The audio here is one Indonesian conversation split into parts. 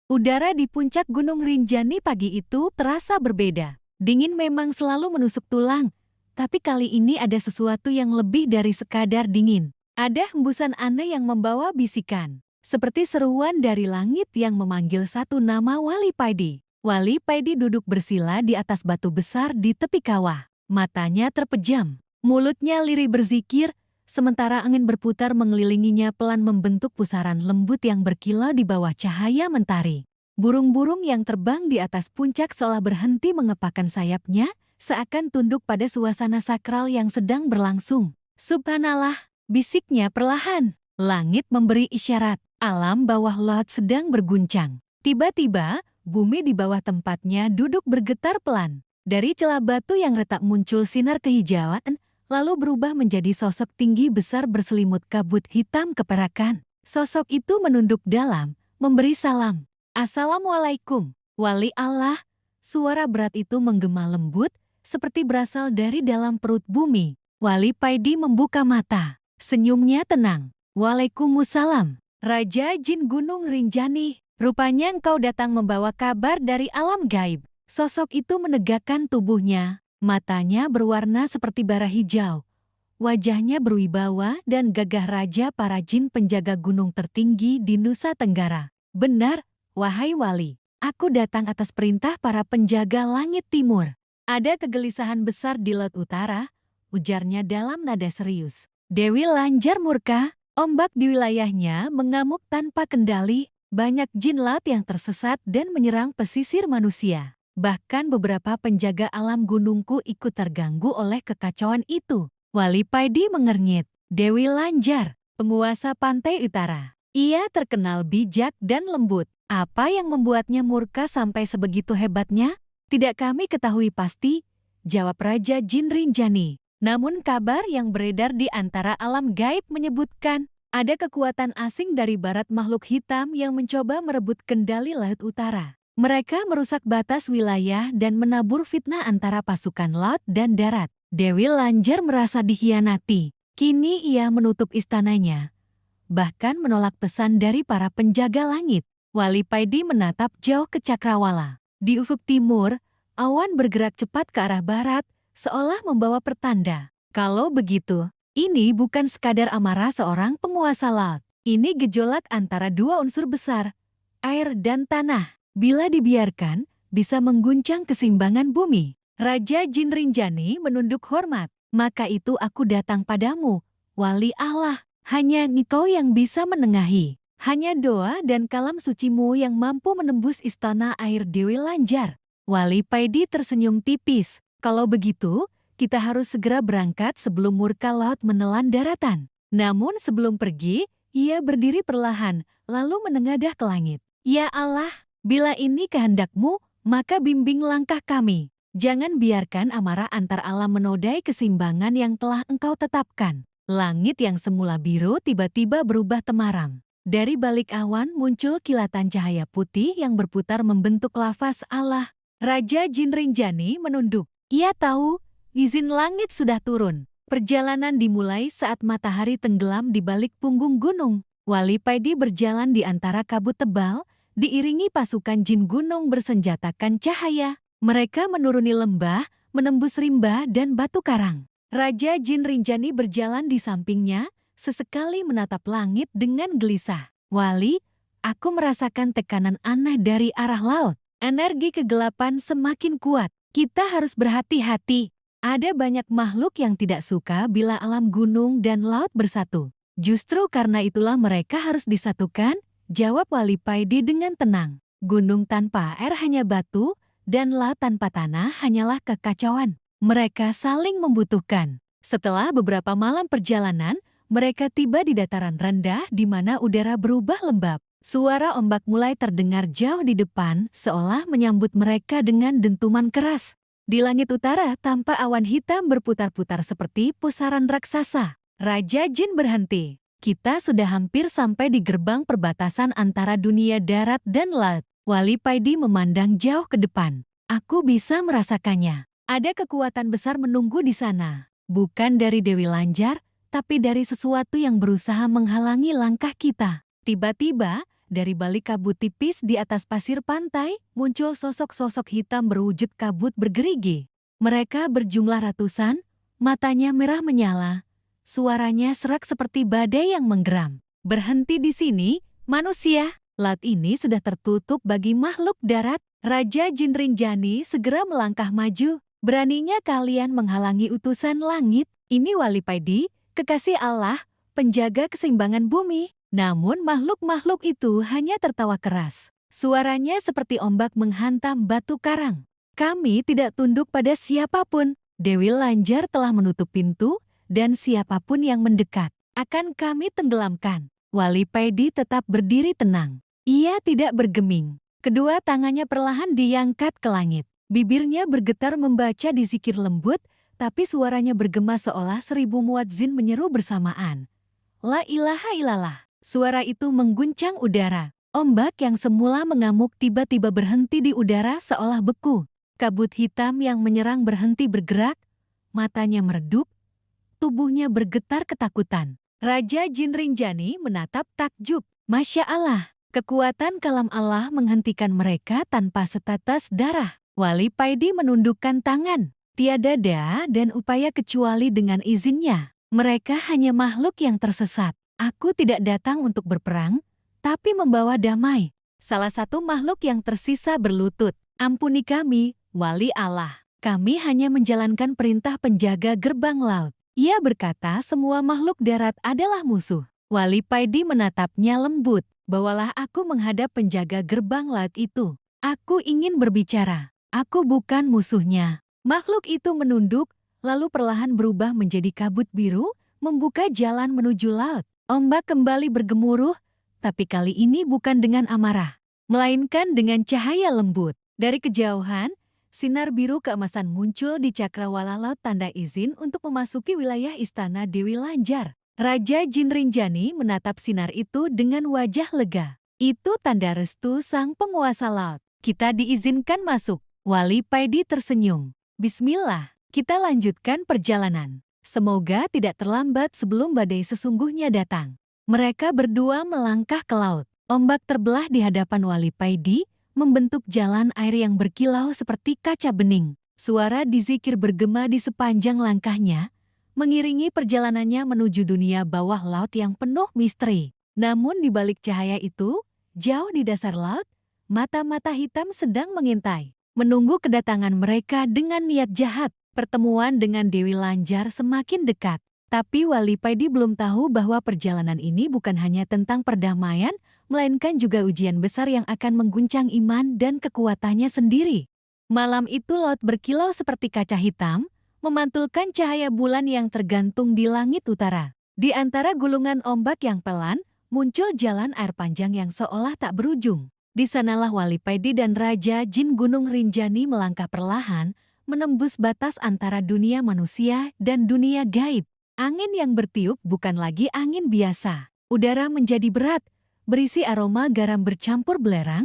Udara di puncak Gunung Rinjani pagi itu terasa berbeda. Dingin memang selalu menusuk tulang, tapi kali ini ada sesuatu yang lebih dari sekadar dingin. Ada hembusan aneh yang membawa bisikan, seperti seruan dari langit yang memanggil satu nama Wali Paidi. Wali Paidi duduk bersila di atas batu besar di tepi kawah. Matanya terpejam, mulutnya lirih berzikir, sementara angin berputar mengelilinginya pelan membentuk pusaran lembut yang berkilau di bawah cahaya mentari. Burung-burung yang terbang di atas puncak seolah berhenti mengepakkan sayapnya, seakan tunduk pada suasana sakral yang sedang berlangsung. Subhanallah, bisiknya perlahan. Langit memberi isyarat, alam bawah laut sedang berguncang. Tiba-tiba, bumi di bawah tempatnya duduk bergetar pelan. Dari celah batu yang retak muncul sinar kehijauan, lalu berubah menjadi sosok tinggi besar berselimut kabut hitam keperakan. Sosok itu menunduk dalam, memberi salam. Assalamualaikum, Wali Allah. Suara berat itu menggema lembut, seperti berasal dari dalam perut bumi. Wali Paidi membuka mata, senyumnya tenang. Waalaikumsalam, Raja Jin Gunung Rinjani. Rupanya engkau datang membawa kabar dari alam gaib. Sosok itu menegakkan tubuhnya. Matanya berwarna seperti bara hijau. Wajahnya berwibawa dan gagah raja para jin penjaga gunung tertinggi di Nusa Tenggara. Benar, wahai wali. Aku datang atas perintah para penjaga langit timur. Ada kegelisahan besar di laut utara, ujarnya dalam nada serius. Dewi Lanjar murka, ombak di wilayahnya mengamuk tanpa kendali, banyak jin laut yang tersesat dan menyerang pesisir manusia. Bahkan beberapa penjaga alam gunungku ikut terganggu oleh kekacauan itu. Wali Paidi mengernyit. Dewi Lanjar, penguasa pantai utara. Ia terkenal bijak dan lembut. Apa yang membuatnya murka sampai sebegitu hebatnya? Tidak kami ketahui pasti, jawab Raja Jin Rinjani. Namun kabar yang beredar di antara alam gaib menyebutkan ada kekuatan asing dari barat makhluk hitam yang mencoba merebut kendali laut utara. Mereka merusak batas wilayah dan menabur fitnah antara pasukan laut dan darat. Dewi Lanjar merasa dikhianati. Kini ia menutup istananya, bahkan menolak pesan dari para penjaga langit. Wali Paidi menatap jauh ke cakrawala. Di ufuk timur, awan bergerak cepat ke arah barat, seolah membawa pertanda. Kalau begitu, ini bukan sekadar amarah seorang penguasa laut. Ini gejolak antara dua unsur besar, air dan tanah. Bila dibiarkan, bisa mengguncang keseimbangan bumi. Raja Jin Rinjani menunduk hormat. Maka itu aku datang padamu, Wali Allah. Hanya engkau yang bisa menengahi. Hanya doa dan kalam sucimu yang mampu menembus istana air Dewi Lanjar. Wali Paidi tersenyum tipis. Kalau begitu, kita harus segera berangkat sebelum murka laut menelan daratan. Namun sebelum pergi, ia berdiri perlahan, lalu menengadah ke langit. Ya Allah, bila ini kehendakmu, maka bimbing langkah kami. Jangan biarkan amarah antar alam menodai keseimbangan yang telah engkau tetapkan. Langit yang semula biru tiba-tiba berubah temaram. Dari balik awan muncul kilatan cahaya putih yang berputar membentuk lafaz Allah. Raja Jin Rinjani menunduk. Ia tahu, izin langit sudah turun. Perjalanan dimulai saat matahari tenggelam di balik punggung gunung. Wali Paidi berjalan di antara kabut tebal, diiringi pasukan jin gunung bersenjatakan cahaya. Mereka menuruni lembah, menembus rimba dan batu karang. Raja Jin Rinjani berjalan di sampingnya, sesekali menatap langit dengan gelisah. Wali, aku merasakan tekanan aneh dari arah laut. Energi kegelapan semakin kuat. Kita harus berhati-hati. Ada banyak makhluk yang tidak suka bila alam gunung dan laut bersatu. Justru karena itulah mereka harus disatukan, jawab Wali Paidi dengan tenang. Gunung tanpa air hanya batu, dan laut tanpa tanah hanyalah kekacauan. Mereka saling membutuhkan. Setelah beberapa malam perjalanan, mereka tiba di dataran rendah di mana udara berubah lembab. Suara ombak mulai terdengar jauh di depan, seolah menyambut mereka dengan dentuman keras. Di langit utara tampak awan hitam berputar-putar seperti pusaran raksasa. Raja Jin berhenti. Kita sudah hampir sampai di gerbang perbatasan antara dunia darat dan laut. Wali Paidi memandang jauh ke depan. Aku bisa merasakannya. Ada kekuatan besar menunggu di sana. Bukan dari Dewi Lanjar, tapi dari sesuatu yang berusaha menghalangi langkah kita. Tiba-tiba, dari balik kabut tipis di atas pasir pantai, muncul sosok-sosok hitam berwujud kabut bergerigi. Mereka berjumlah ratusan, matanya merah menyala, suaranya serak seperti badai yang menggeram. Berhenti di sini, manusia. Laut ini sudah tertutup bagi makhluk darat. Raja Jin Rinjani segera melangkah maju. Beraninya kalian menghalangi utusan langit. Ini Wali Paidi, kekasih Allah, penjaga keseimbangan bumi. Namun makhluk-makhluk itu hanya tertawa keras. Suaranya seperti ombak menghantam batu karang. Kami tidak tunduk pada siapapun. Dewi Lanjar telah menutup pintu, dan siapapun yang mendekat akan kami tenggelamkan. Wali Paidi tetap berdiri tenang. Ia tidak bergeming. Kedua tangannya perlahan diangkat ke langit. Bibirnya bergetar membaca di zikir lembut, tapi suaranya bergema seolah 1000 muadzin menyeru bersamaan. La ilaha illallah. Suara itu mengguncang udara. Ombak yang semula mengamuk tiba-tiba berhenti di udara seolah beku. Kabut hitam yang menyerang berhenti bergerak, matanya meredup, tubuhnya bergetar ketakutan. Raja Jin Rinjani menatap takjub. Masya Allah, kekuatan kalam Allah menghentikan mereka tanpa setetes darah. Wali Paidi menundukkan tangan. Tiada daya dan upaya kecuali dengan izinnya. Mereka hanya makhluk yang tersesat. Aku tidak datang untuk berperang, tapi membawa damai. Salah satu makhluk yang tersisa berlutut. Ampuni kami, Wali Allah. Kami hanya menjalankan perintah penjaga gerbang laut. Ia berkata semua makhluk darat adalah musuh. Wali Paidi menatapnya lembut. Bawalah aku menghadap penjaga gerbang laut itu. Aku ingin berbicara. Aku bukan musuhnya. Makhluk itu menunduk, lalu perlahan berubah menjadi kabut biru, membuka jalan menuju laut. Ombak kembali bergemuruh, tapi kali ini bukan dengan amarah, melainkan dengan cahaya lembut. Dari kejauhan, sinar biru keemasan muncul di cakrawala laut tanda izin untuk memasuki wilayah istana Dewi Lanjar. Raja Jin Rinjani menatap sinar itu dengan wajah lega. Itu tanda restu sang penguasa laut. Kita diizinkan masuk. Wali Paidi tersenyum. Bismillah, kita lanjutkan perjalanan. Semoga tidak terlambat sebelum badai sesungguhnya datang. Mereka berdua melangkah ke laut. Ombak terbelah di hadapan Wali Paidi, membentuk jalan air yang berkilau seperti kaca bening. Suara dizikir bergema di sepanjang langkahnya, mengiringi perjalanannya menuju dunia bawah laut yang penuh misteri. Namun di balik cahaya itu, jauh di dasar laut, mata-mata hitam sedang mengintai, menunggu kedatangan mereka dengan niat jahat. Pertemuan dengan Dewi Lanjar semakin dekat. Tapi Wali Paidi belum tahu bahwa perjalanan ini bukan hanya tentang perdamaian, melainkan juga ujian besar yang akan mengguncang iman dan kekuatannya sendiri. Malam itu laut berkilau seperti kaca hitam, memantulkan cahaya bulan yang tergantung di langit utara. Di antara gulungan ombak yang pelan, muncul jalan air panjang yang seolah tak berujung. Di sanalah Wali Paidi dan Raja Jin Gunung Rinjani melangkah perlahan, menembus batas antara dunia manusia dan dunia gaib. Angin yang bertiup bukan lagi angin biasa. Udara menjadi berat, berisi aroma garam bercampur belerang.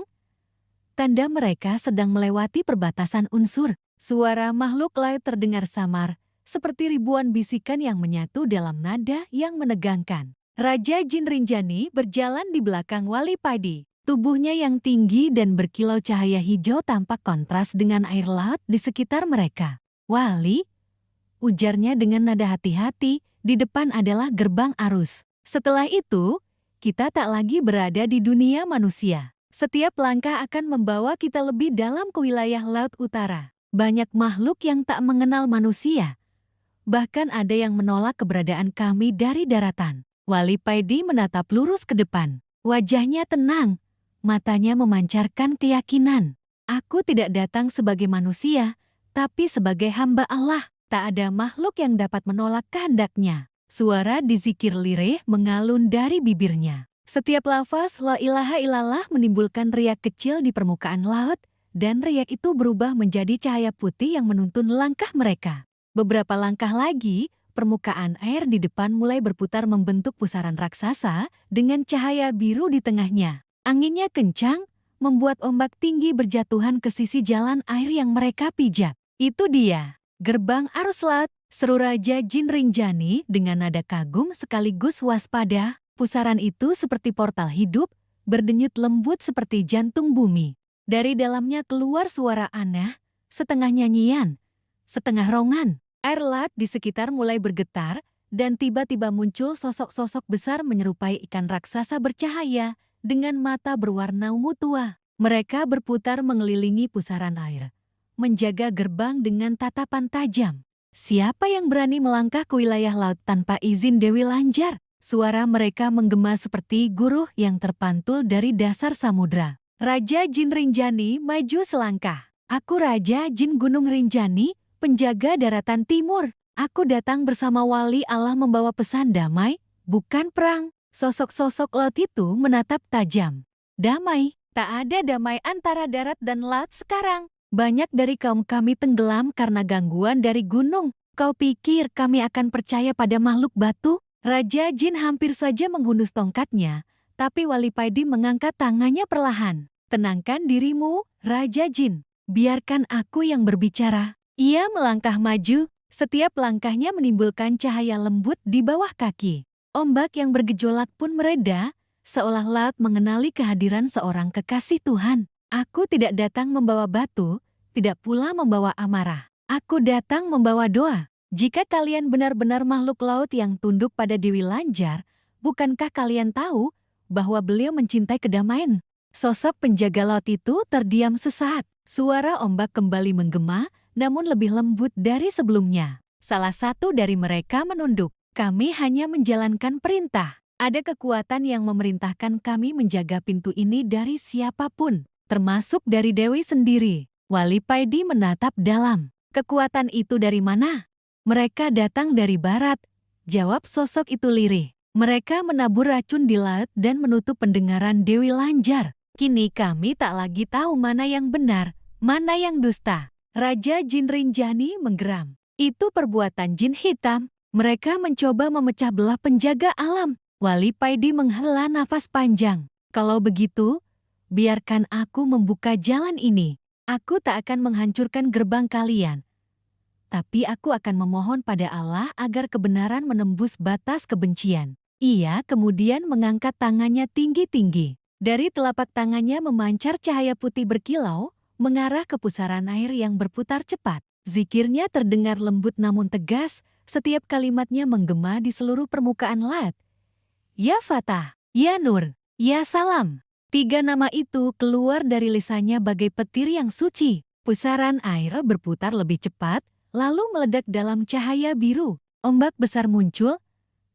Tanda mereka sedang melewati perbatasan unsur. Suara makhluk laut terdengar samar, seperti ribuan bisikan yang menyatu dalam nada yang menegangkan. Raja Jin Rinjani berjalan di belakang Wali Paidi. Tubuhnya yang tinggi dan berkilau cahaya hijau tampak kontras dengan air laut di sekitar mereka. Wali, ujarnya dengan nada hati-hati, di depan adalah gerbang arus. Setelah itu, kita tak lagi berada di dunia manusia. Setiap langkah akan membawa kita lebih dalam ke wilayah laut utara. Banyak makhluk yang tak mengenal manusia. Bahkan ada yang menolak keberadaan kami dari daratan. Wali Paidi menatap lurus ke depan. Wajahnya tenang. Matanya memancarkan keyakinan. Aku tidak datang sebagai manusia, tapi sebagai hamba Allah. Tak ada makhluk yang dapat menolak kehendaknya. Suara dizikir lirih mengalun dari bibirnya. Setiap lafaz la ilaha illallah menimbulkan riak kecil di permukaan laut, dan riak itu berubah menjadi cahaya putih yang menuntun langkah mereka. Beberapa langkah lagi, permukaan air di depan mulai berputar membentuk pusaran raksasa dengan cahaya biru di tengahnya. Anginnya kencang, membuat ombak tinggi berjatuhan ke sisi jalan air yang mereka pijak. Itu dia, gerbang arus laut, seru Raja Jin Rinjani dengan nada kagum sekaligus waspada. Pusaran itu seperti portal hidup, berdenyut lembut seperti jantung bumi. Dari dalamnya keluar suara aneh, setengah nyanyian, setengah rongan. Air laut di sekitar mulai bergetar, dan tiba-tiba muncul sosok-sosok besar menyerupai ikan raksasa bercahaya dengan mata berwarna ungu tua. Mereka berputar mengelilingi pusaran air, menjaga gerbang dengan tatapan tajam. Siapa yang berani melangkah ke wilayah laut tanpa izin Dewi Lanjar? Suara mereka menggema seperti guruh yang terpantul dari dasar samudra. Raja Jin Rinjani maju selangkah. Aku Raja Jin Gunung Rinjani, penjaga daratan timur. Aku datang bersama wali Allah membawa pesan damai, bukan perang. Sosok-sosok laut itu menatap tajam. Damai, tak ada damai antara darat dan laut sekarang. Banyak dari kaum kami tenggelam karena gangguan dari gunung. Kau pikir kami akan percaya pada makhluk batu? Raja Jin hampir saja menghunus tongkatnya, tapi Wali Paidi mengangkat tangannya perlahan. Tenangkan dirimu, Raja Jin. Biarkan aku yang berbicara. Ia melangkah maju, setiap langkahnya menimbulkan cahaya lembut di bawah kaki. Ombak yang bergejolak pun mereda, seolah laut mengenali kehadiran seorang kekasih Tuhan. Aku tidak datang membawa batu, tidak pula membawa amarah. Aku datang membawa doa. Jika kalian benar-benar makhluk laut yang tunduk pada Dewi Lanjar, bukankah kalian tahu bahwa beliau mencintai kedamaian? Sosok penjaga laut itu terdiam sesaat. Suara ombak kembali menggema, namun lebih lembut dari sebelumnya. Salah satu dari mereka menunduk. Kami hanya menjalankan perintah. Ada kekuatan yang memerintahkan kami menjaga pintu ini dari siapapun, termasuk dari Dewi sendiri. Wali Paidi menatap dalam. Kekuatan itu dari mana? Mereka datang dari barat, jawab sosok itu lirih. Mereka menabur racun di laut dan menutup pendengaran Dewi Lanjar. Kini kami tak lagi tahu mana yang benar, mana yang dusta. Raja Jin Rinjani menggeram. Itu perbuatan jin hitam. Mereka mencoba memecah belah penjaga alam. Wali Paidi menghela nafas panjang. Kalau begitu, biarkan aku membuka jalan ini. Aku tak akan menghancurkan gerbang kalian. Tapi aku akan memohon pada Allah agar kebenaran menembus batas kebencian. Ia kemudian mengangkat tangannya tinggi-tinggi. Dari telapak tangannya memancar cahaya putih berkilau, mengarah ke pusaran air yang berputar cepat. Zikirnya terdengar lembut namun tegas, setiap kalimatnya menggema di seluruh permukaan laut. Ya Fatah, Ya Nur, Ya Salam. 3 nama itu keluar dari lisannya bagai petir yang suci. Pusaran air berputar lebih cepat, lalu meledak dalam cahaya biru. Ombak besar muncul,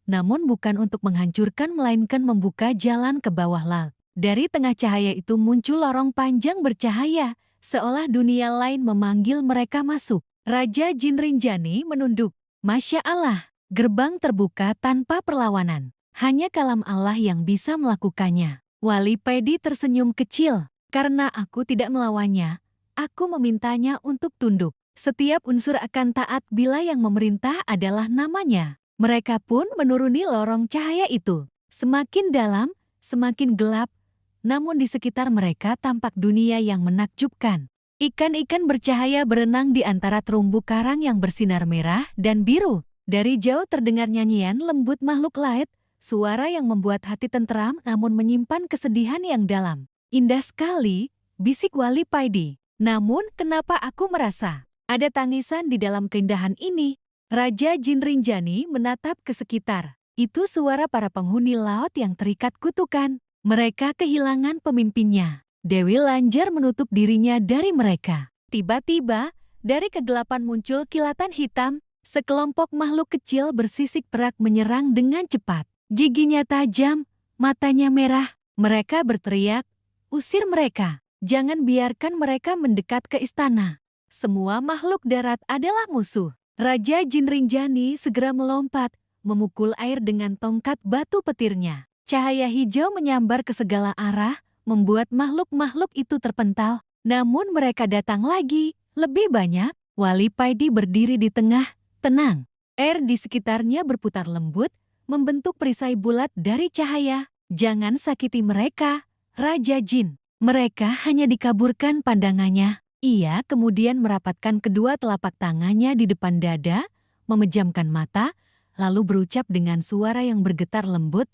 namun bukan untuk menghancurkan melainkan membuka jalan ke bawah laut. Dari tengah cahaya itu muncul lorong panjang bercahaya, seolah dunia lain memanggil mereka masuk. Raja Jin Rinjani menunduk. Masya Allah, gerbang terbuka tanpa perlawanan. Hanya kalam Allah yang bisa melakukannya. Wali Paidi tersenyum kecil. Karena aku tidak melawannya, aku memintanya untuk tunduk. Setiap unsur akan taat bila yang memerintah adalah namanya. Mereka pun menuruni lorong cahaya itu. Semakin dalam, semakin gelap, namun di sekitar mereka tampak dunia yang menakjubkan. Ikan-ikan bercahaya berenang di antara terumbu karang yang bersinar merah dan biru. Dari jauh terdengar nyanyian lembut makhluk laut, suara yang membuat hati tenteram namun menyimpan kesedihan yang dalam. Indah sekali, bisik Wali Paidi. Namun kenapa aku merasa ada tangisan di dalam keindahan ini? Raja Jin Rinjani menatap ke sekitar. Itu suara para penghuni laut yang terikat kutukan. Mereka kehilangan pemimpinnya. Dewi Lanjar menutup dirinya dari mereka. Tiba-tiba, dari kegelapan muncul kilatan hitam. Sekelompok makhluk kecil bersisik perak menyerang dengan cepat. Giginya tajam, matanya merah. Mereka berteriak, usir mereka. Jangan biarkan mereka mendekat ke istana. Semua makhluk darat adalah musuh. Raja Jin Rinjani segera melompat, memukul air dengan tongkat batu petirnya. Cahaya hijau menyambar ke segala arah, membuat makhluk-makhluk itu terpental. Namun mereka datang lagi, lebih banyak. Wali Paidi berdiri di tengah, tenang. Air di sekitarnya berputar lembut, membentuk perisai bulat dari cahaya. Jangan sakiti mereka, Raja Jin. Mereka hanya dikaburkan pandangannya. Ia kemudian merapatkan kedua telapak tangannya di depan dada, memejamkan mata, lalu berucap dengan suara yang bergetar lembut,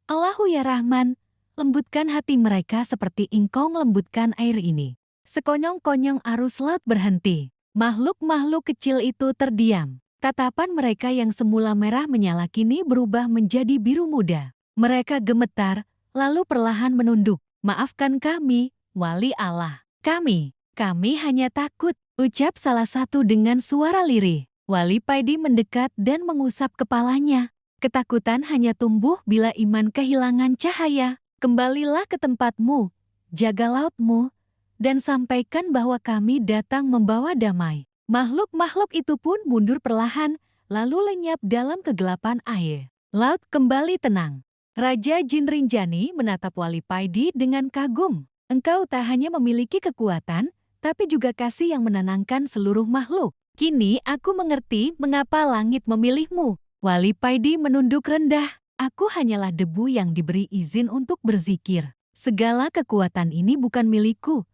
Allahu ya Rahman, lembutkan hati mereka seperti engkau melembutkan air ini. Sekonyong-konyong arus laut berhenti. Makhluk-makhluk kecil itu terdiam. Tatapan mereka yang semula merah menyala kini berubah menjadi biru muda. Mereka gemetar, lalu perlahan menunduk. Maafkan kami, Wali Allah. Kami hanya takut, ucap salah satu dengan suara lirih. Wali Paidi mendekat dan mengusap kepalanya. Ketakutan hanya tumbuh bila iman kehilangan cahaya. Kembalilah ke tempatmu, jaga lautmu, dan sampaikan bahwa kami datang membawa damai. Makhluk-makhluk itu pun mundur perlahan, lalu lenyap dalam kegelapan air. Laut kembali tenang. Raja Jin Rinjani menatap Wali Paidi dengan kagum. Engkau tak hanya memiliki kekuatan, tapi juga kasih yang menenangkan seluruh makhluk. Kini aku mengerti mengapa langit memilihmu. Wali Paidi menunduk rendah. Aku hanyalah debu yang diberi izin untuk berzikir. Segala kekuatan ini bukan milikku,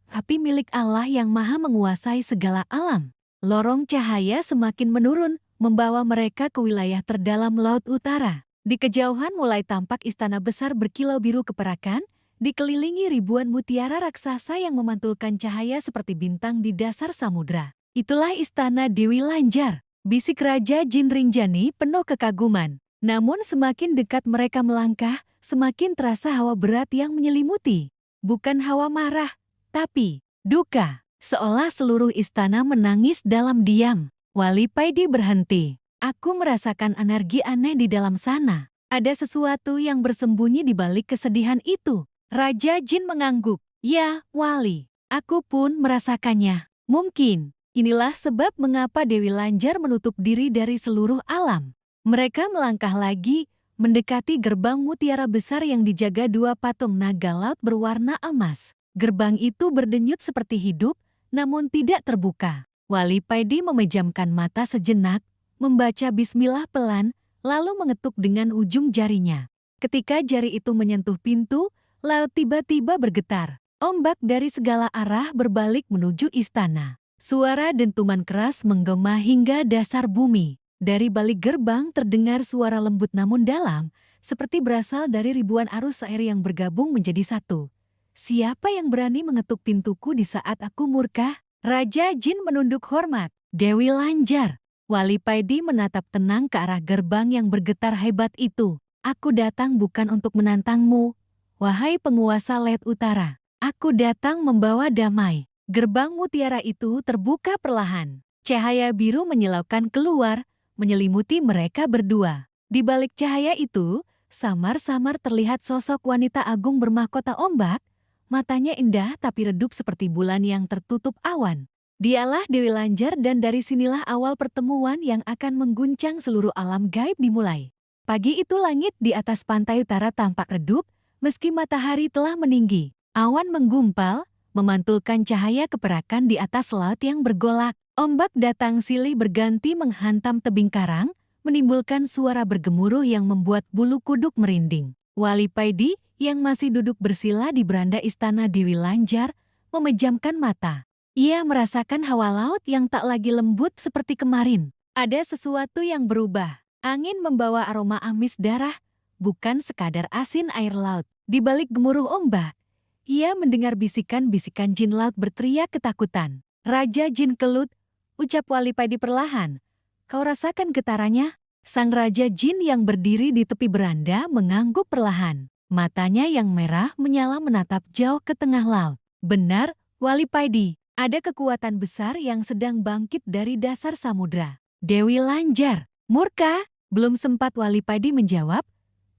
tapi milik Allah yang maha menguasai segala alam. Lorong cahaya semakin menurun, membawa mereka ke wilayah terdalam Laut Utara. Di kejauhan mulai tampak istana besar berkilau biru keperakan, dikelilingi ribuan mutiara raksasa yang memantulkan cahaya seperti bintang di dasar samudra. Itulah istana Dewi Lanjar, bisik Raja Jin Rinjani penuh kekaguman. Namun semakin dekat mereka melangkah, semakin terasa hawa berat yang menyelimuti. Bukan hawa marah, tapi duka. Seolah seluruh istana menangis dalam diam. Wali Paidi berhenti. Aku merasakan energi aneh di dalam sana. Ada sesuatu yang bersembunyi di balik kesedihan itu. Raja Jin mengangguk. Ya, Wali. Aku pun merasakannya. Mungkin inilah sebab mengapa Dewi Lanjar menutup diri dari seluruh alam. Mereka melangkah lagi, mendekati gerbang mutiara besar yang dijaga dua patung naga laut berwarna emas. Gerbang itu berdenyut seperti hidup, namun tidak terbuka. Wali Paidi memejamkan mata sejenak, membaca bismillah pelan, lalu mengetuk dengan ujung jarinya. Ketika jari itu menyentuh pintu, laut tiba-tiba bergetar. Ombak dari segala arah berbalik menuju istana. Suara dentuman keras menggema hingga dasar bumi. Dari balik gerbang terdengar suara lembut namun dalam, seperti berasal dari ribuan arus air yang bergabung menjadi satu. Siapa yang berani mengetuk pintuku di saat aku murka? Raja Jin menunduk hormat. Dewi Lanjar. Wali Paidi menatap tenang ke arah gerbang yang bergetar hebat itu. Aku datang bukan untuk menantangmu, wahai penguasa Laut Utara. Aku datang membawa damai. Gerbang mutiara itu terbuka perlahan. Cahaya biru menyilaukan keluar, menyelimuti mereka berdua. Di balik cahaya itu, samar-samar terlihat sosok wanita agung bermahkota ombak, matanya indah tapi redup seperti bulan yang tertutup awan. Dialah Dewi Lanjar dan dari sinilah awal pertemuan yang akan mengguncang seluruh alam gaib dimulai. Pagi itu langit di atas pantai utara tampak redup, meski matahari telah meninggi. Awan menggumpal, memantulkan cahaya keperakan di atas laut yang bergolak. Ombak datang silih berganti menghantam tebing karang, menimbulkan suara bergemuruh yang membuat bulu kuduk merinding. Wali Paidi, yang masih duduk bersila di beranda istana Dewi Lanjar, memejamkan mata. Ia merasakan hawa laut yang tak lagi lembut seperti kemarin. Ada sesuatu yang berubah. Angin membawa aroma amis darah, bukan sekadar asin air laut. Di balik gemuruh ombak, ia mendengar bisikan-bisikan jin laut berteriak ketakutan. Raja Jin Kelut, ucap Wali Paidi perlahan. Kau rasakan getarannya? Sang Raja Jin yang berdiri di tepi beranda mengangguk perlahan. Matanya yang merah menyala menatap jauh ke tengah laut. Benar, Wali Paidi, ada kekuatan besar yang sedang bangkit dari dasar samudra. Dewi Lanjar, murka? Belum sempat Wali Paidi menjawab,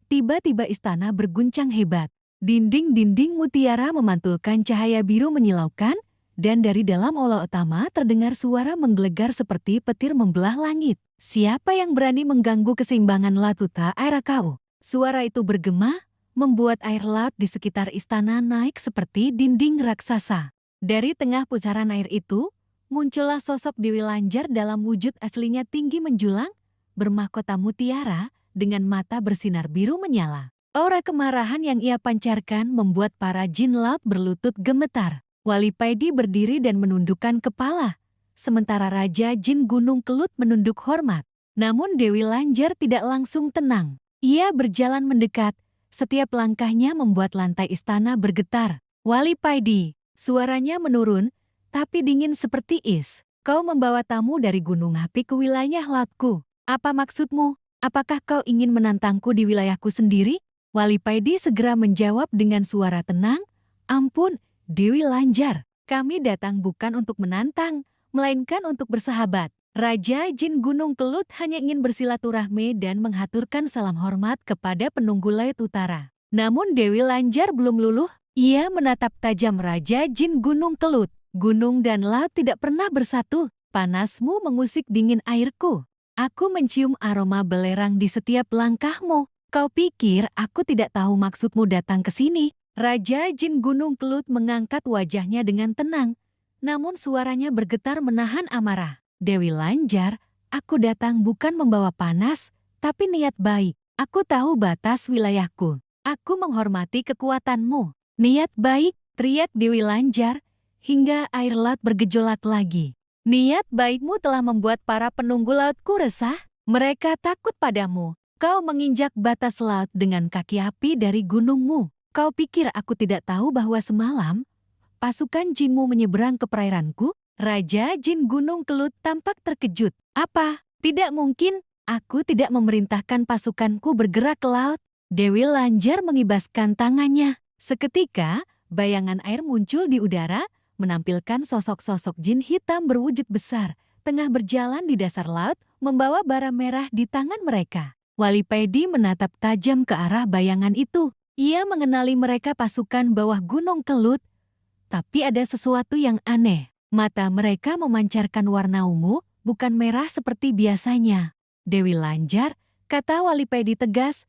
tiba-tiba istana berguncang hebat. Dinding-dinding mutiara memantulkan cahaya biru menyilaukan, dan dari dalam aula utama terdengar suara menggelegar seperti petir membelah langit. Siapa yang berani mengganggu keseimbangan laut air kau? Suara itu bergema, membuat air laut di sekitar istana naik seperti dinding raksasa. Dari tengah pucaran air itu, muncullah sosok Dewi Lanjar dalam wujud aslinya tinggi menjulang, bermahkota mutiara, dengan mata bersinar biru menyala. Aura kemarahan yang ia pancarkan membuat para jin laut berlutut gemetar. Wali Paidi berdiri dan menundukkan kepala, sementara Raja Jin Gunung Kelut menunduk hormat. Namun Dewi Lanjar tidak langsung tenang. Ia berjalan mendekat, Setiap langkahnya membuat lantai istana bergetar. Wali Paidi, suaranya menurun, tapi dingin seperti is. Kau membawa tamu dari Gunung Api ke wilayah lautku. Apa maksudmu? Apakah kau ingin menantangku di wilayahku sendiri? Wali Paidi segera menjawab dengan suara tenang. Ampun, Dewi Lanjar. Kami datang bukan untuk menantang, melainkan untuk bersahabat. Raja Jin Gunung Kelut hanya ingin bersilaturahmi dan menghaturkan salam hormat kepada penunggu laut utara. Namun Dewi Lanjar belum luluh. Ia menatap tajam Raja Jin Gunung Kelut. Gunung dan laut tidak pernah bersatu. Panasmu mengusik dingin airku. Aku mencium aroma belerang di setiap langkahmu. Kau pikir aku tidak tahu maksudmu datang ke sini? Raja Jin Gunung Kelut mengangkat wajahnya dengan tenang. Namun suaranya bergetar menahan amarah. Dewi Lanjar, aku datang bukan membawa panas, tapi niat baik. Aku tahu batas wilayahku. Aku menghormati kekuatanmu. Niat baik, teriak Dewi Lanjar, hingga air laut bergejolak lagi. Niat baikmu telah membuat para penunggu lautku resah. Mereka takut padamu. Kau menginjak batas laut dengan kaki api dari gunungmu. Kau pikir aku tidak tahu bahwa semalam pasukan jinmu menyeberang ke perairanku? Raja Jin Gunung Kelut tampak terkejut. Apa? Tidak mungkin. Aku tidak memerintahkan pasukanku bergerak ke laut. Dewi Lanjar mengibaskan tangannya. Seketika, bayangan air muncul di udara, menampilkan sosok-sosok jin hitam berwujud besar, tengah berjalan di dasar laut, membawa bara merah di tangan mereka. Wali Paidi menatap tajam ke arah bayangan itu. Ia mengenali mereka pasukan bawah Gunung Kelut. Tapi ada sesuatu yang aneh. Mata mereka memancarkan warna ungu, bukan merah seperti biasanya. Dewi Lanjar, kata Wali Paidi tegas,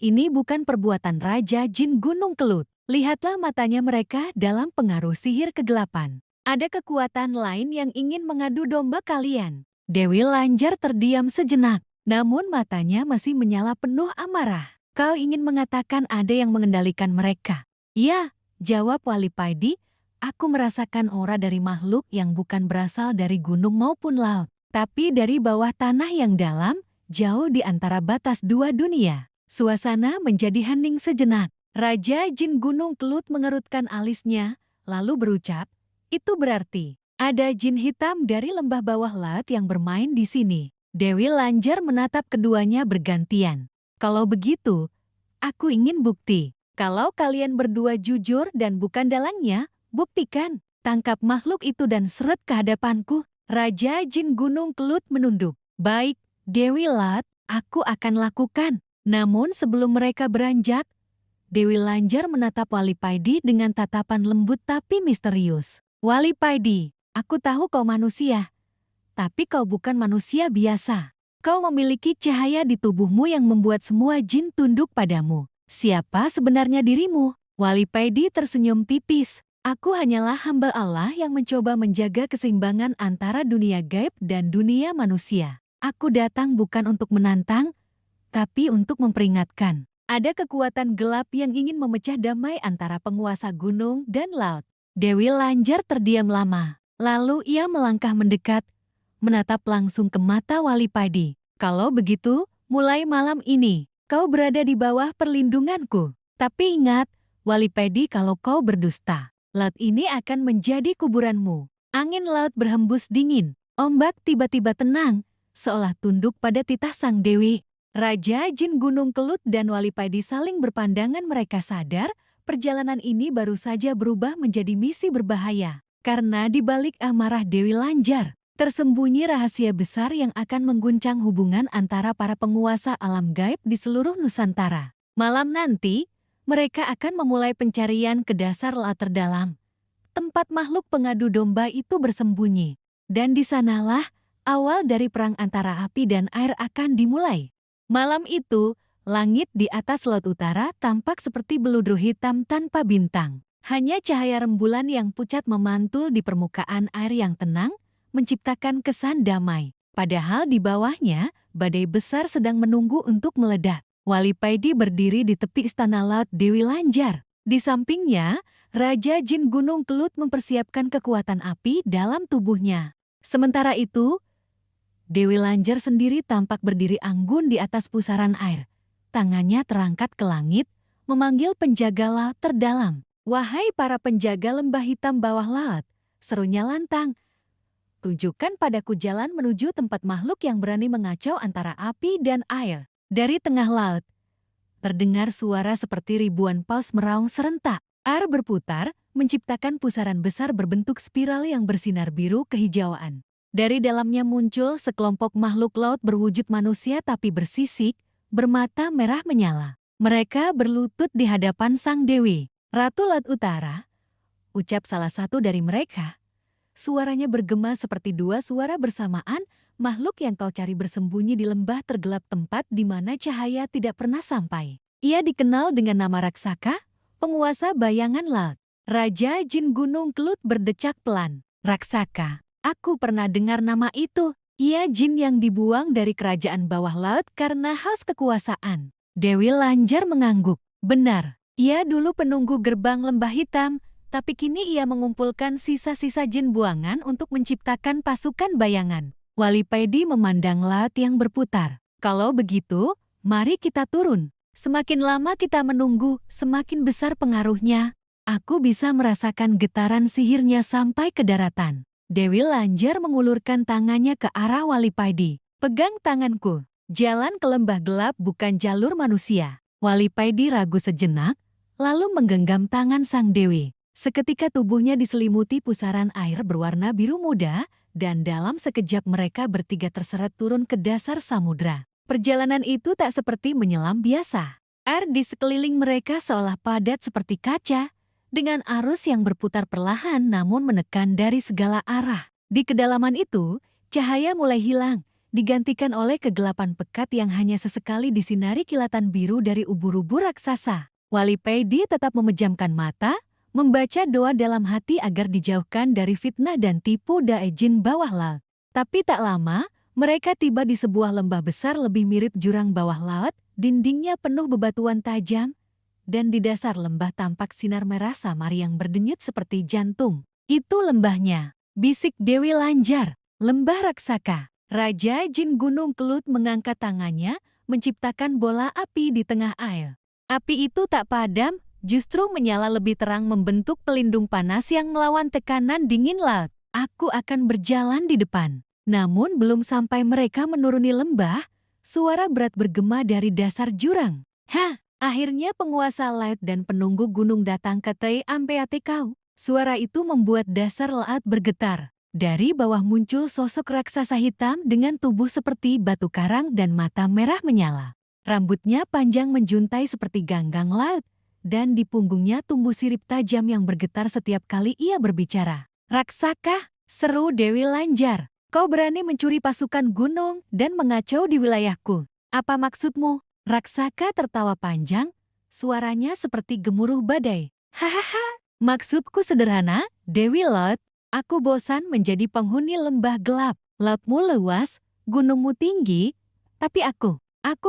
ini bukan perbuatan Raja Jin Gunung Kelut. Lihatlah matanya mereka dalam pengaruh sihir kegelapan. Ada kekuatan lain yang ingin mengadu domba kalian. Dewi Lanjar terdiam sejenak, namun matanya masih menyala penuh amarah. Kau ingin mengatakan ada yang mengendalikan mereka? Ya, jawab Wali Paidi. Aku merasakan aura dari makhluk yang bukan berasal dari gunung maupun laut, tapi dari bawah tanah yang dalam, jauh di antara batas dua dunia. Suasana menjadi hening sejenak. Raja Jin Gunung Kelut mengerutkan alisnya, lalu berucap, itu berarti ada jin hitam dari lembah bawah laut yang bermain di sini. Dewi Lanjar menatap keduanya bergantian. Kalau begitu, aku ingin bukti. Kalau kalian berdua jujur dan bukan dalangnya, buktikan. Tangkap makhluk itu dan seret ke hadapanku. Raja Jin Gunung Kelut menunduk. Baik, Dewi Lat, aku akan lakukan. Namun sebelum mereka beranjak, Dewi Lanjar menatap Wali Paidi dengan tatapan lembut tapi misterius. Wali Paidi, aku tahu kau manusia. Tapi kau bukan manusia biasa. Kau memiliki cahaya di tubuhmu yang membuat semua jin tunduk padamu. Siapa sebenarnya dirimu? Wali Paidi tersenyum tipis. Aku hanyalah hamba Allah yang mencoba menjaga keseimbangan antara dunia gaib dan dunia manusia. Aku datang bukan untuk menantang, tapi untuk memperingatkan. Ada kekuatan gelap yang ingin memecah damai antara penguasa gunung dan laut. Dewi Lanjar terdiam lama. Lalu ia melangkah mendekat, menatap langsung ke mata Wali Paidi. Kalau begitu, mulai malam ini, kau berada di bawah perlindunganku. Tapi ingat, Wali Paidi, kalau kau berdusta, laut ini akan menjadi kuburanmu. Angin laut berhembus dingin. Ombak tiba-tiba tenang, seolah tunduk pada titah sang dewi. Raja Jin Gunung Kelut dan Wali Paidi saling berpandangan. Mereka sadar, perjalanan ini baru saja berubah menjadi misi berbahaya. Karena di balik amarah Dewi Lanjar, tersembunyi rahasia besar yang akan mengguncang hubungan antara para penguasa alam gaib di seluruh Nusantara. Malam nanti, mereka akan memulai pencarian ke dasar laut terdalam. Tempat makhluk pengadu domba itu bersembunyi. Dan di sanalah awal dari perang antara api dan air akan dimulai. Malam itu, langit di atas laut utara tampak seperti beludru hitam tanpa bintang. Hanya cahaya rembulan yang pucat memantul di permukaan air yang tenang, menciptakan kesan damai. Padahal di bawahnya, badai besar sedang menunggu untuk meledak. Wali Paidi berdiri di tepi istana laut Dewi Lanjar. Di sampingnya, Raja Jin Gunung Kelut mempersiapkan kekuatan api dalam tubuhnya. Sementara itu, Dewi Lanjar sendiri tampak berdiri anggun di atas pusaran air. Tangannya terangkat ke langit, memanggil penjaga laut terdalam. "Wahai para penjaga lembah hitam bawah laut," serunya lantang. "Tunjukkan padaku jalan menuju tempat makhluk yang berani mengacau antara api dan air." Dari tengah laut, terdengar suara seperti ribuan paus meraung serentak. Air berputar, menciptakan pusaran besar berbentuk spiral yang bersinar biru kehijauan. Dari dalamnya muncul sekelompok makhluk laut berwujud manusia tapi bersisik, bermata merah menyala. Mereka berlutut di hadapan Sang Dewi. "Ratu Laut Utara," ucap salah satu dari mereka. Suaranya bergema seperti dua suara bersamaan, "makhluk yang kau cari bersembunyi di lembah tergelap, tempat di mana cahaya tidak pernah sampai. Ia dikenal dengan nama Raksaka, penguasa bayangan laut." Raja Jin Gunung Kelut berdecak pelan. "Raksaka, aku pernah dengar nama itu. Ia jin yang dibuang dari kerajaan bawah laut karena haus kekuasaan." Dewi Lanjar mengangguk. "Benar, ia dulu penunggu gerbang lembah hitam, tapi kini ia mengumpulkan sisa-sisa jin buangan untuk menciptakan pasukan bayangan." Wali Paidi memandang laut yang berputar. "Kalau begitu, mari kita turun. Semakin lama kita menunggu, semakin besar pengaruhnya. Aku bisa merasakan getaran sihirnya sampai ke daratan." Dewi Lanjar mengulurkan tangannya ke arah Wali Paidi. "Pegang tanganku. Jalan ke lembah gelap bukan jalur manusia." Wali Paidi ragu sejenak, lalu menggenggam tangan Sang Dewi. Seketika tubuhnya diselimuti pusaran air berwarna biru muda, dan dalam sekejap mereka bertiga terseret turun ke dasar samudra. Perjalanan itu tak seperti menyelam biasa. Air di sekeliling mereka seolah padat seperti kaca, dengan arus yang berputar perlahan namun menekan dari segala arah. Di kedalaman itu, cahaya mulai hilang, digantikan oleh kegelapan pekat yang hanya sesekali disinari kilatan biru dari ubur-ubur raksasa. Wali Paidi tetap memejamkan mata, membaca doa dalam hati agar dijauhkan dari fitnah dan tipu daya jin bawah laut. Tapi tak lama, mereka tiba di sebuah lembah besar lebih mirip jurang bawah laut, dindingnya penuh bebatuan tajam, dan di dasar lembah tampak sinar merah samar yang berdenyut seperti jantung. "Itu lembahnya," bisik Dewi Lanjar. "Lembah Raksaka." Raja Jin Gunung Kelut mengangkat tangannya, menciptakan bola api di tengah air. Api itu tak padam, justru menyala lebih terang membentuk pelindung panas yang melawan tekanan dingin laut. "Aku akan berjalan di depan." Namun belum sampai mereka menuruni lembah, suara berat bergema dari dasar jurang. "Hah!" Akhirnya penguasa laut dan penunggu gunung datang ke Tei Ampeatekau. Suara itu membuat dasar laut bergetar. Dari bawah muncul sosok raksasa hitam dengan tubuh seperti batu karang dan mata merah menyala. Rambutnya panjang menjuntai seperti ganggang laut, dan di punggungnya tumbuh sirip tajam yang bergetar setiap kali ia berbicara. "Raksaka," seru Dewi Lanjar, "kau berani mencuri pasukan gunung dan mengacau di wilayahku. Apa maksudmu?" Raksaka tertawa panjang, suaranya seperti gemuruh badai. "Hahaha, maksudku sederhana, Dewi Laut. Aku bosan menjadi penghuni lembah gelap. Lautmu luas, gunungmu tinggi, tapi aku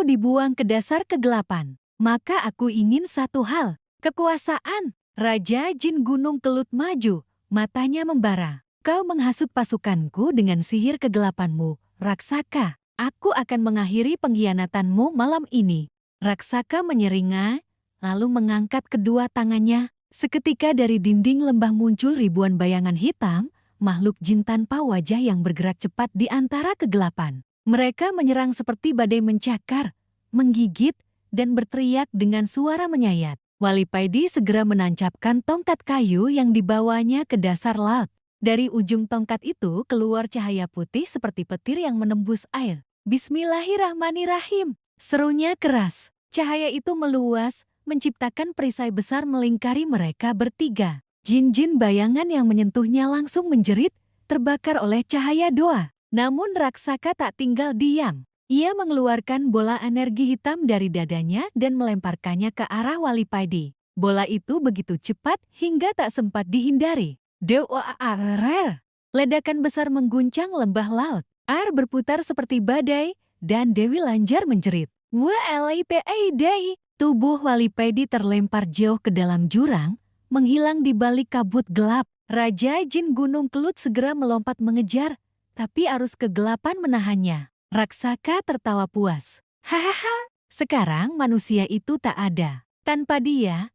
dibuang ke dasar kegelapan. Maka aku ingin satu hal, kekuasaan." Raja Jin Gunung Kelut maju, matanya membara. "Kau menghasut pasukanku dengan sihir kegelapanmu, Raksaka. Aku akan mengakhiri pengkhianatanmu malam ini." Raksaka menyeringai, lalu mengangkat kedua tangannya. Seketika dari dinding lembah muncul ribuan bayangan hitam, makhluk jin tanpa wajah yang bergerak cepat di antara kegelapan. Mereka menyerang seperti badai mencakar, menggigit, dan berteriak dengan suara menyayat. Wali Paidi segera menancapkan tongkat kayu yang dibawanya ke dasar laut. Dari ujung tongkat itu keluar cahaya putih seperti petir yang menembus air. "Bismillahirrahmanirrahim," serunya keras. Cahaya itu meluas, menciptakan perisai besar melingkari mereka bertiga. Jin-jin bayangan yang menyentuhnya langsung menjerit, terbakar oleh cahaya doa. Namun Raksaka tak tinggal diam. Ia mengeluarkan bola energi hitam dari dadanya dan melemparkannya ke arah Wali Paidi. Bola itu begitu cepat hingga tak sempat dihindari. Doa-arer. Ledakan besar mengguncang lembah laut. Air berputar seperti badai, dan Dewi Lanjar menjerit. "Walipaidi!" Tubuh Wali Paidi terlempar jauh ke dalam jurang, menghilang di balik kabut gelap. Raja Jin Gunung Kelut segera melompat mengejar, tapi arus kegelapan menahannya. Raksaka tertawa puas. "Hahaha, sekarang manusia itu tak ada. Tanpa dia,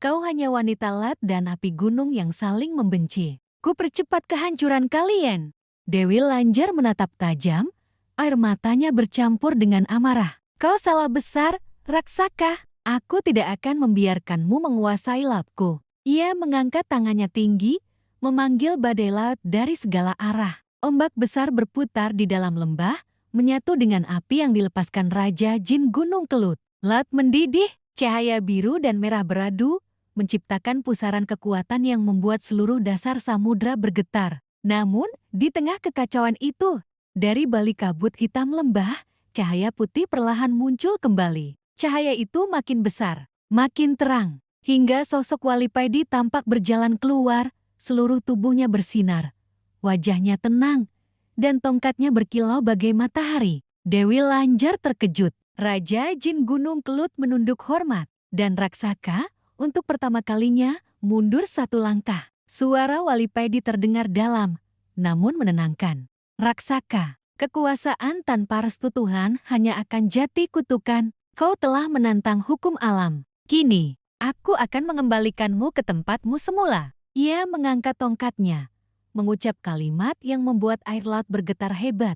kau hanya wanita laut dan api gunung yang saling membenci. Ku percepat kehancuran kalian. Dewi Lanjar menatap tajam, air matanya bercampur dengan amarah. Kau salah besar, Raksaka. Aku tidak akan membiarkanmu menguasai lautku. Ia mengangkat tangannya tinggi, memanggil badai laut dari segala arah. Ombak besar berputar di dalam lembah, menyatu dengan api yang dilepaskan Raja Jin Gunung Kelut. Laut mendidih, cahaya biru dan merah beradu, menciptakan pusaran kekuatan yang membuat seluruh dasar samudra bergetar. Namun, di tengah kekacauan itu, dari balik kabut hitam lembah, cahaya putih perlahan muncul kembali. Cahaya itu makin besar, makin terang, hingga sosok Wali Paidi tampak berjalan keluar, seluruh tubuhnya bersinar. Wajahnya tenang, dan tongkatnya berkilau bagai matahari. Dewi Lanjar terkejut. Raja Jin Gunung Kelut menunduk hormat, dan Raksaka, untuk pertama kalinya, mundur satu langkah. Suara Wali Paidi terdengar dalam, namun menenangkan. Raksaka, kekuasaan tanpa restu Tuhan hanya akan jatuh kutukan. Kau telah menantang hukum alam. Kini, aku akan mengembalikanmu ke tempatmu semula. Ia mengangkat tongkatnya, mengucap kalimat yang membuat air laut bergetar hebat.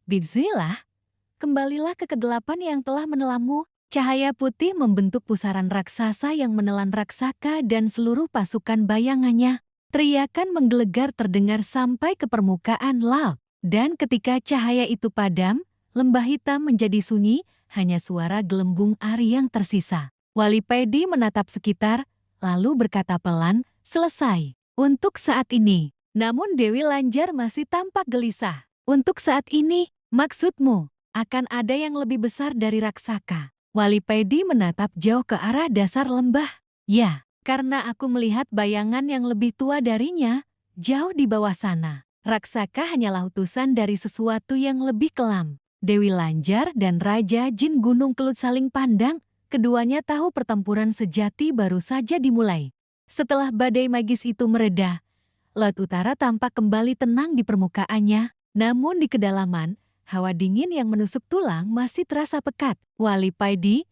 Bismillah, kembalilah ke kegelapan yang telah menelammu. Cahaya putih membentuk pusaran raksasa yang menelan Raksaka dan seluruh pasukan bayangannya. Teriakan menggelegar terdengar sampai ke permukaan laut. Dan ketika cahaya itu padam, lembah hitam menjadi sunyi, hanya suara gelembung air yang tersisa. Wali Paidi menatap sekitar, lalu berkata pelan, selesai. Untuk saat ini. Namun Dewi Lanjar masih tampak gelisah. Untuk saat ini, maksudmu, akan ada yang lebih besar dari Raksaka. Wali Paidi menatap jauh ke arah dasar lembah. Ya, karena aku melihat bayangan yang lebih tua darinya, jauh di bawah sana. Raksaka hanyalah utusan dari sesuatu yang lebih kelam. Dewi Lanjar dan Raja Jin Gunung Kelut saling pandang, keduanya tahu pertempuran sejati baru saja dimulai. Setelah badai magis itu mereda, Laut Utara tampak kembali tenang di permukaannya, namun di kedalaman, hawa dingin yang menusuk tulang masih terasa pekat. Wali Paidi,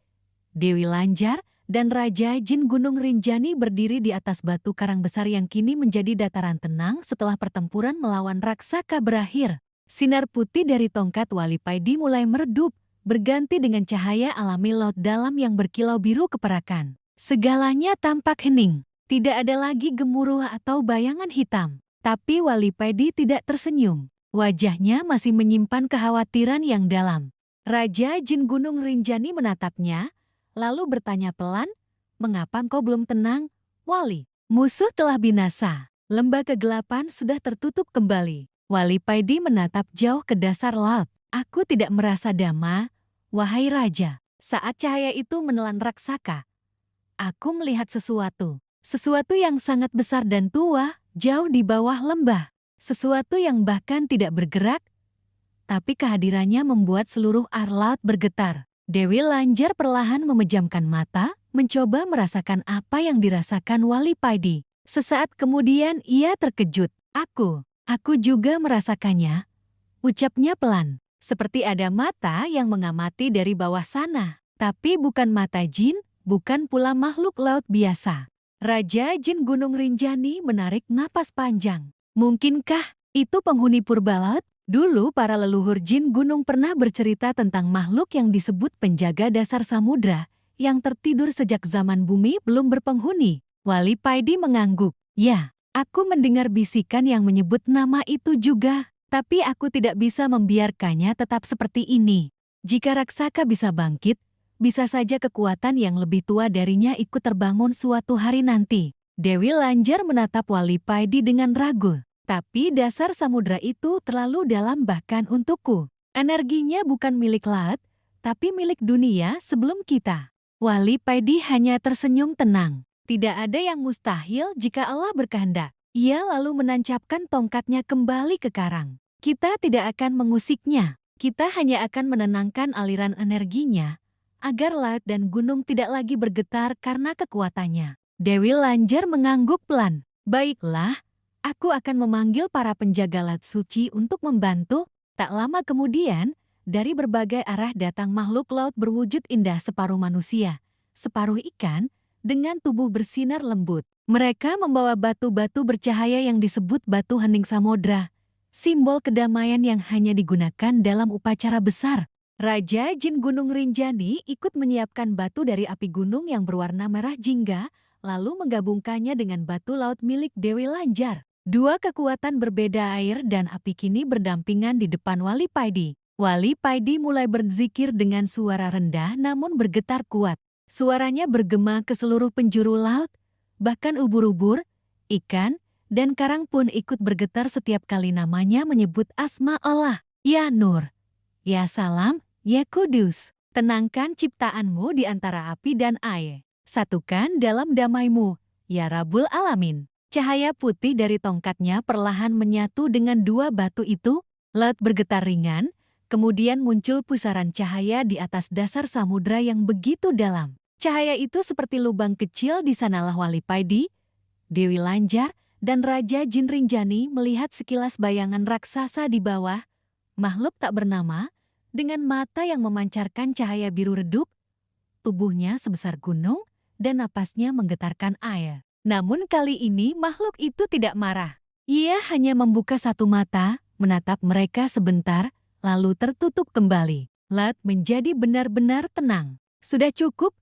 Dewi Lanjar, dan Raja Jin Gunung Rinjani berdiri di atas batu karang besar yang kini menjadi dataran tenang setelah pertempuran melawan Raksaka berakhir. Sinar putih dari tongkat Wali Paidi mulai meredup, berganti dengan cahaya alami laut dalam yang berkilau biru keperakan. Segalanya tampak hening. Tidak ada lagi gemuruh atau bayangan hitam. Tapi Wali Paidi tidak tersenyum. Wajahnya masih menyimpan kekhawatiran yang dalam. Raja Jin Gunung Rinjani menatapnya, lalu bertanya pelan, "Mengapa engkau belum tenang, Wali? Musuh telah binasa. Lembah kegelapan sudah tertutup kembali." Wali Paidi menatap jauh ke dasar laut. "Aku tidak merasa damai, wahai Raja." Saat cahaya itu menelan Raksaka, aku melihat sesuatu. Sesuatu yang sangat besar dan tua, jauh di bawah lembah. Sesuatu yang bahkan tidak bergerak, tapi kehadirannya membuat seluruh air laut bergetar. Dewi Lanjar perlahan memejamkan mata, mencoba merasakan apa yang dirasakan Wali Paidi. Sesaat kemudian ia terkejut. Aku juga merasakannya. Ucapnya pelan, seperti ada mata yang mengamati dari bawah sana. Tapi bukan mata jin, bukan pula makhluk laut biasa. Raja Jin Gunung Rinjani menarik napas panjang. Mungkinkah itu penghuni purba laut? Dulu para leluhur Jin Gunung pernah bercerita tentang makhluk yang disebut penjaga dasar samudra, yang tertidur sejak zaman bumi belum berpenghuni. Wali Paidi mengangguk. Ya, aku mendengar bisikan yang menyebut nama itu juga. Tapi aku tidak bisa membiarkannya tetap seperti ini. Jika Raksaka bisa bangkit, bisa saja kekuatan yang lebih tua darinya ikut terbangun suatu hari nanti. Dewi Lanjar menatap Wali Paidi dengan ragu. Tapi dasar samudra itu terlalu dalam bahkan untukku. Energinya bukan milik laut, tapi milik dunia sebelum kita. Wali Paidi hanya tersenyum tenang. Tidak ada yang mustahil jika Allah berkehendak. Ia lalu menancapkan tongkatnya kembali ke karang. Kita tidak akan mengusiknya. Kita hanya akan menenangkan aliran energinya, agar laut dan gunung tidak lagi bergetar karena kekuatannya. Dewi Lanjar mengangguk pelan. Baiklah, aku akan memanggil para penjaga laut suci untuk membantu. Tak lama kemudian, dari berbagai arah datang makhluk laut berwujud indah separuh manusia, separuh ikan, dengan tubuh bersinar lembut. Mereka membawa batu-batu bercahaya yang disebut batu hening samudra, simbol kedamaian yang hanya digunakan dalam upacara besar. Raja Jin Gunung Rinjani ikut menyiapkan batu dari api gunung yang berwarna merah jingga, lalu menggabungkannya dengan batu laut milik Dewi Lanjar. Dua kekuatan berbeda air dan api kini berdampingan di depan Wali Paidi. Wali Paidi mulai berzikir dengan suara rendah namun bergetar kuat. Suaranya bergema ke seluruh penjuru laut, bahkan ubur-ubur, ikan, dan karang pun ikut bergetar setiap kali namanya menyebut asma Allah. Ya Nur, ya Salam, ya Kudus, tenangkan ciptaanmu di antara api dan air. Satukan dalam damaimu, ya Rabbul Alamin. Cahaya putih dari tongkatnya perlahan menyatu dengan dua batu itu, laut bergetar ringan, kemudian muncul pusaran cahaya di atas dasar samudra yang begitu dalam. Cahaya itu seperti lubang kecil di sanalah Wali Paidi, Dewi Lanjar, dan Raja Jin Rinjani melihat sekilas bayangan raksasa di bawah, makhluk tak bernama, dengan mata yang memancarkan cahaya biru redup, tubuhnya sebesar gunung, dan napasnya menggetarkan air. Namun kali ini makhluk itu tidak marah. Ia hanya membuka satu mata, menatap mereka sebentar, lalu tertutup kembali. Laut menjadi benar-benar tenang. Sudah cukup,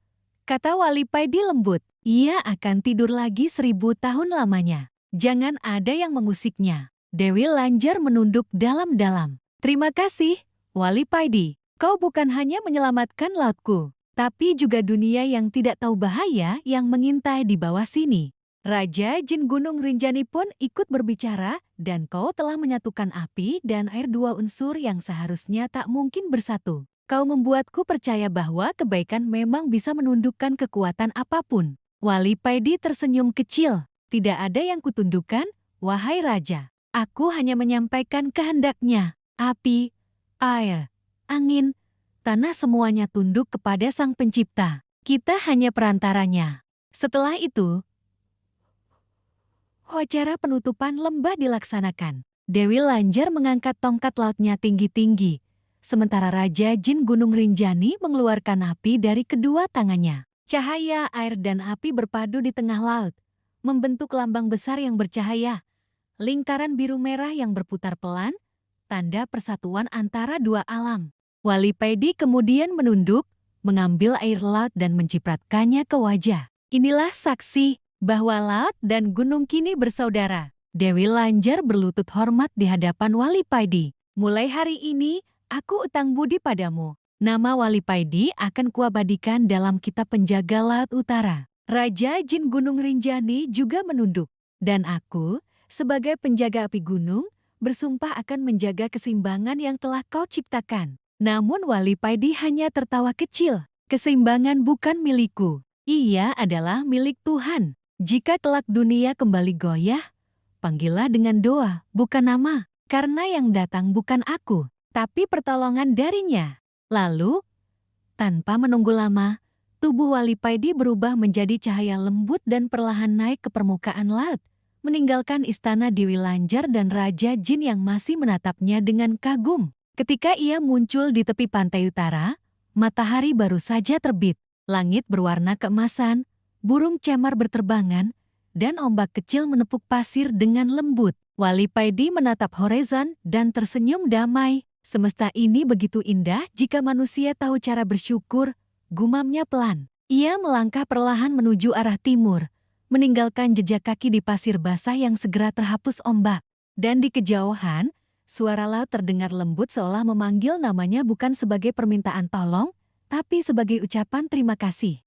kata Wali Paidi lembut. Ia akan tidur lagi 1000 tahun lamanya. Jangan ada yang mengusiknya. Dewi Lanjar menunduk dalam-dalam. Terima kasih, Wali Paidi. Kau bukan hanya menyelamatkan lautku, tapi juga dunia yang tidak tahu bahaya yang mengintai di bawah sini. Raja Jin Gunung Rinjani pun ikut berbicara, dan kau telah menyatukan api dan air, dua unsur yang seharusnya tak mungkin bersatu. Kau membuatku percaya bahwa kebaikan memang bisa menundukkan kekuatan apapun. Wali Paidi tersenyum kecil. Tidak ada yang kutundukkan, wahai Raja. Aku hanya menyampaikan kehendaknya. Api, air, angin, tanah semuanya tunduk kepada Sang Pencipta. Kita hanya perantaranya. Setelah itu, upacara penutupan lembah dilaksanakan. Dewi Lanjar mengangkat tongkat lautnya tinggi-tinggi, sementara Raja Jin Gunung Rinjani mengeluarkan api dari kedua tangannya. Cahaya, air, dan api berpadu di tengah laut, membentuk lambang besar yang bercahaya. Lingkaran biru merah yang berputar pelan, tanda persatuan antara dua alam. Wali Paidi kemudian menunduk, mengambil air laut dan mencipratkannya ke wajah. Inilah saksi bahwa laut dan gunung kini bersaudara. Dewi Lanjar berlutut hormat di hadapan Wali Paidi. Mulai hari ini, aku utang budi padamu. Nama Wali Paidi akan kuabadikan dalam kitab penjaga Laut Utara. Raja Jin Gunung Rinjani juga menunduk. Dan aku, sebagai penjaga api gunung, bersumpah akan menjaga keseimbangan yang telah kau ciptakan. Namun Wali Paidi hanya tertawa kecil. Keseimbangan bukan milikku. Ia adalah milik Tuhan. Jika kelak dunia kembali goyah, panggillah dengan doa, bukan nama. Karena yang datang bukan aku, tapi pertolongan darinya. Lalu, tanpa menunggu lama, tubuh Wali Paidi berubah menjadi cahaya lembut dan perlahan naik ke permukaan laut, meninggalkan istana Dewi Lanjar dan Raja Jin yang masih menatapnya dengan kagum. Ketika ia muncul di tepi pantai utara, matahari baru saja terbit. Langit berwarna keemasan, burung cemar berterbangan, dan ombak kecil menepuk pasir dengan lembut. Wali Paidi menatap horizon dan tersenyum damai. Semesta ini begitu indah jika manusia tahu cara bersyukur, gumamnya pelan. Ia melangkah perlahan menuju arah timur, meninggalkan jejak kaki di pasir basah yang segera terhapus ombak. Dan di kejauhan, suara laut terdengar lembut seolah memanggil namanya bukan sebagai permintaan tolong, tapi sebagai ucapan terima kasih.